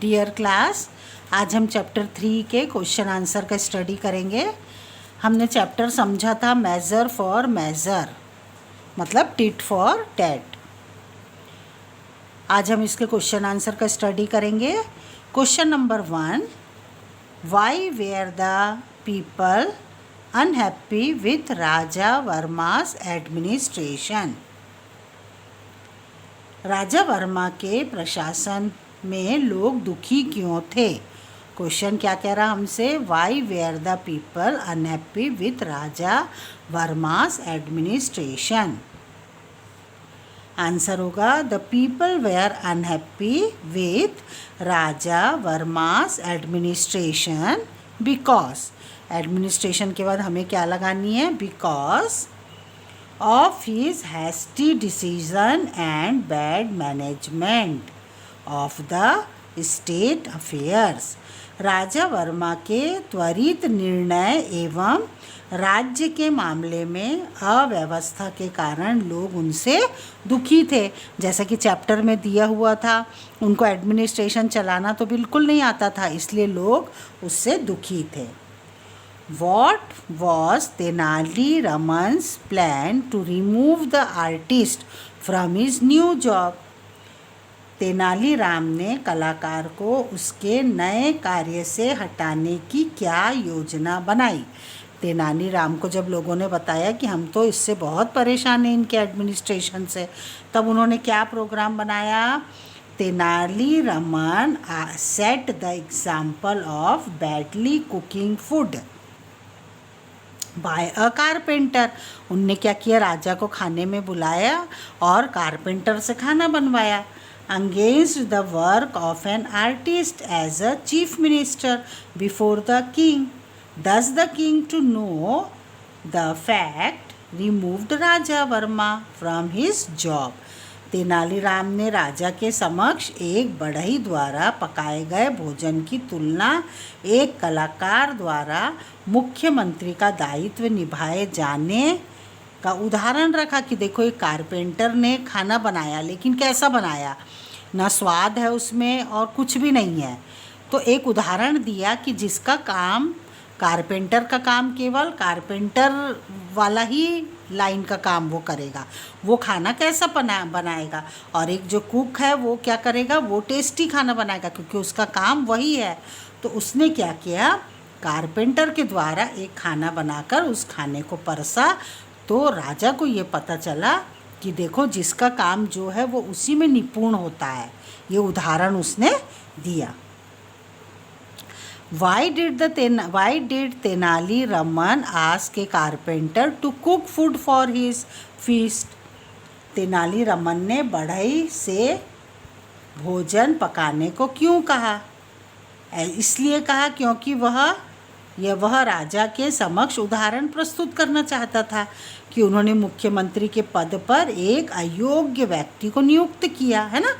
Dear class, आज हम chapter 3 के क्वेश्चन आंसर का स्टडी करेंगे। हमने चैप्टर समझा था मेज़र फॉर मेज़र, मतलब टिट फॉर टैट। आज हम इसके क्वेश्चन आंसर का स्टडी करेंगे। Question number 1, why were the people unhappy with Raja Varma's administration. Raja Varma के प्रशासन में लोग दुखी क्यों थे? क्वेश्चन क्या कह रहा हमसे? Why were the people unhappy with Raja Varma's administration. Answer होगा the people were unhappy with Raja Varma's administration because. Administration के बाद हमें क्या लगानी है? Because of his hasty decision and bad management of the state affairs। राजा वर्मा के त्वरित निर्णय एवं राज्य के मामले में अव्यवस्था के कारण लोग उनसे दुखी थे। जैसा कि चैप्टर में दिया हुआ था, उनको एडमिनिस्ट्रेशन चलाना तो बिल्कुल नहीं आता था, इसलिए लोग उससे दुखी थे। What was Tenali Raman's plan to remove the artist from his new job? Tenali Ram ने कलाकार को उसके नए कार्य से हटाने की क्या योजना बनाई? तेनाली राम को जब लोगों ने बताया कि हम तो इससे बहुत परेशान हैं इनके एडमिनिस्ट्रेशन से, तब उन्होंने क्या प्रोग्राम बनाया? Tenali Raman set the example of badly cooking food by a carpenter. उनने क्या किया? राजा को खाने में बुलाया और कारपेंटर से खाना बनवाया। Against the work of an artist as a chief minister before the king, thus the king to know the fact removed Raja Varma from his job. Tenaliram ने राजा के समक्ष एक बढ़ई द्वारा पकाए गए भोजन की तुलना एक कलाकार द्वारा मुख्यमंत्री का दायित्व निभाए जाने का उदाहरण रखा कि देखो, एक कारपेंटर ने खाना बनाया, लेकिन कैसा बनाया? ना स्वाद है उसमें और कुछ भी नहीं है। तो एक उदाहरण दिया कि जिसका काम कारपेंटर का काम केवल कारपेंटर वाला ही लाइन का काम वो करेगा, वो खाना कैसा बनाएगा, और एक जो कुक है वो क्या करेगा? वो टेस्टी खाना बनाएगा, क्योंकि उसका काम वही है। तो उसने क्या किया? कारपेंटर के द्वारा एक खाना बनाकर उस खाने को परसा, तो राजा को ये पता चला कि देखो, जिसका काम जो है वो उसी में निपुण होता है। ये उदाहरण उसने दिया। Why did Tenali Raman ask a carpenter to cook food for his feast? Tenali Raman ने बढ़ई से भोजन पकाने को क्यों कहा? इसलिए कहा क्योंकि वह राजा के समक्ष उदाहरण प्रस्तुत करना चाहता था कि उन्होंने मुख्यमंत्री के पद पर एक अयोग्य व्यक्ति को नियुक्त किया है ना।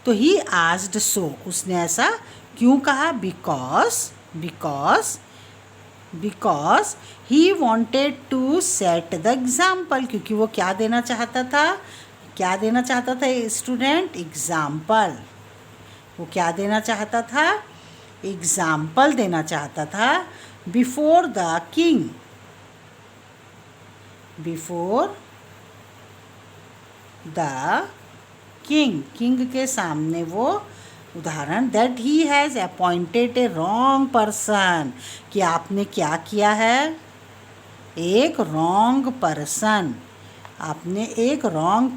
तो ही आस्क्ड सो, उसने ऐसा क्यों कहा? Because he wanted to set the example, क्योंकि वो क्या देना चाहता था स्टूडेंट? एग्जाम्पल। वो क्या देना चाहता था? एग्जाम्पल देना चाहता था बिफोर द किंग, किंग के सामने वो उदाहरण, that he has appointed A wrong person, कि आपने क्या किया है? एक रॉन्ग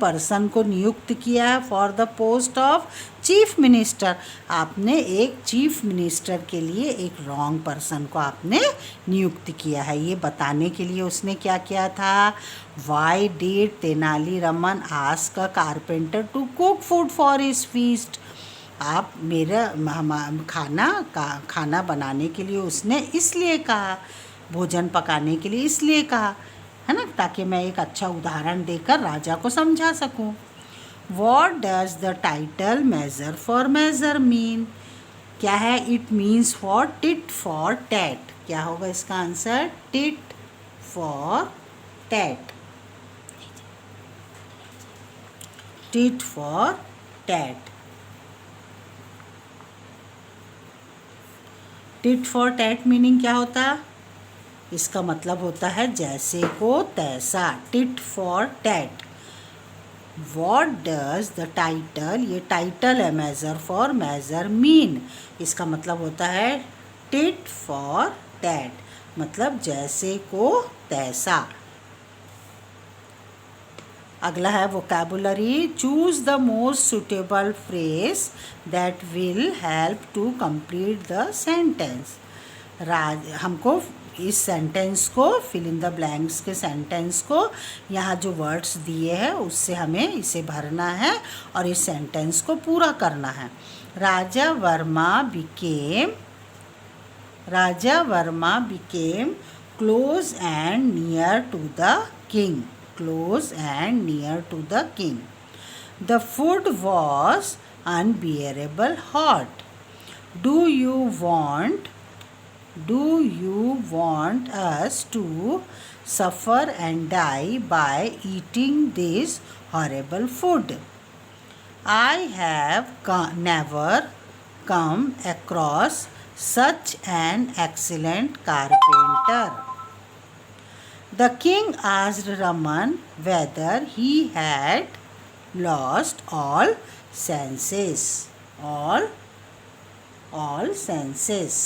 पर्सन को नियुक्त किया है for the post of chief minister. आपने एक चीफ मिनिस्टर के लिए एक रॉन्ग पर्सन को आपने नियुक्त किया है। ये बताने के लिए उसने क्या किया था? Why did Tenali Raman ask a carpenter to cook food for his feast. आप मेरा खाना बनाने के लिए उसने इसलिए कहा, भोजन पकाने के लिए इसलिए कहा, है ना, ताकि मैं एक अच्छा उदाहरण देकर राजा को समझा सकूं। What does the title measure for measure mean? क्या है? It means for tit for tat। क्या होगा इसका answer? tit for tat। tit for tat। Tit for TET meaning क्या होता? इसका मतलब होता है जैसे को तैसा, tit for TET. What does the title, ये टाइटल है मेजर फॉर मेजर मीन, इसका मतलब होता है टिट फॉर टैट, मतलब जैसे को तैसा। अगला है vocabulary, choose the most suitable phrase that will help to complete the sentence. हमको इस सेंटेंस को, फिल इन द ब्लैंक्स के सेंटेंस को, यहाँ जो वर्ड्स दिए हैं उससे हमें इसे भरना है और इस सेंटेंस को पूरा करना है। Raja Varma became close and near to the king, close and near to the king. The food was unbearable hot. Do you want us to suffer and die by eating this horrible food? I have never come across such an excellent carpenter. The king asked Raman whether he had lost all senses. All senses.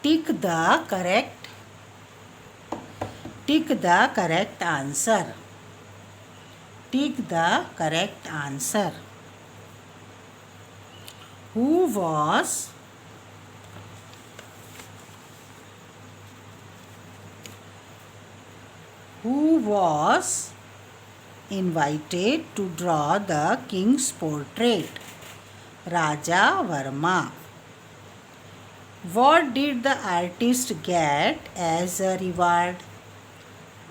Tick the correct answer. Tick the correct answer. Who was invited to draw the king's portrait? Raja Varma. What did the artist get as a reward?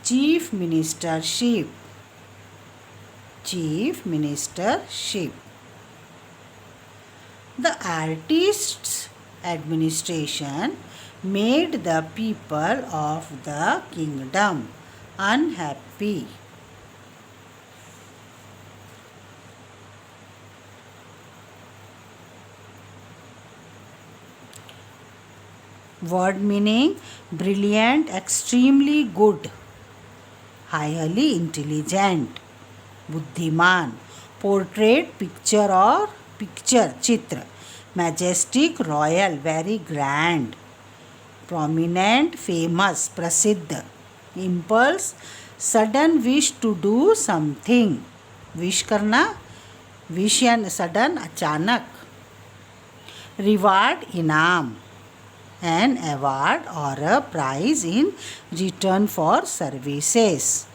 Chief Ministership. Chief Ministership. The artist's administration made the people of the kingdom unhappy. Word meaning: brilliant, extremely good, highly intelligent, बुद्धिमान। portrait, picture और picture, चित्र। majestic, royal, very grand। prominent, famous, प्रसिद्ध। impulse, sudden wish to do something, wish करना, wish या sudden, अचानक। reward, इनाम, an award or a prize in return for services।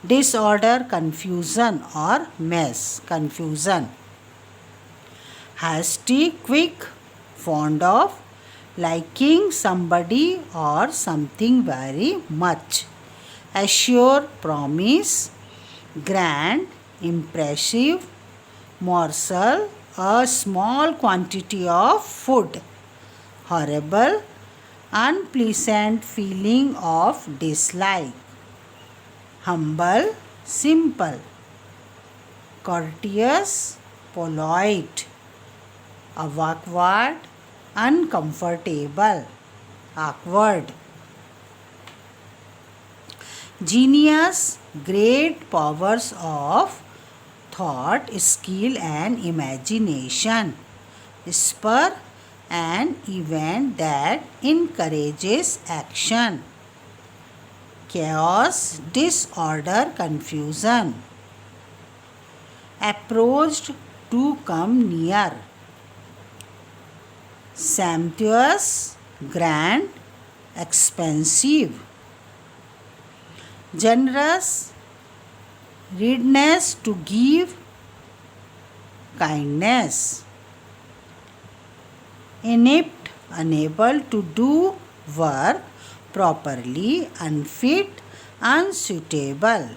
disorder, confusion or mess, confusion। hasty, quick, fond of, liking somebody or something very much। assure, promise। grand, impressive, morsel, a small quantity of food। horrible, unpleasant feeling of dislike। humble, simple। courteous, polite। awkward, uncomfortable, awkward। genius, great powers of thought, skill and imagination। spur, an event that encourages action। chaos, disorder, confusion। approached, to come near। sumptuous, grand, expensive। generous, readiness to give, kindness। inept, unable to do work properly, unfit, unsuitable।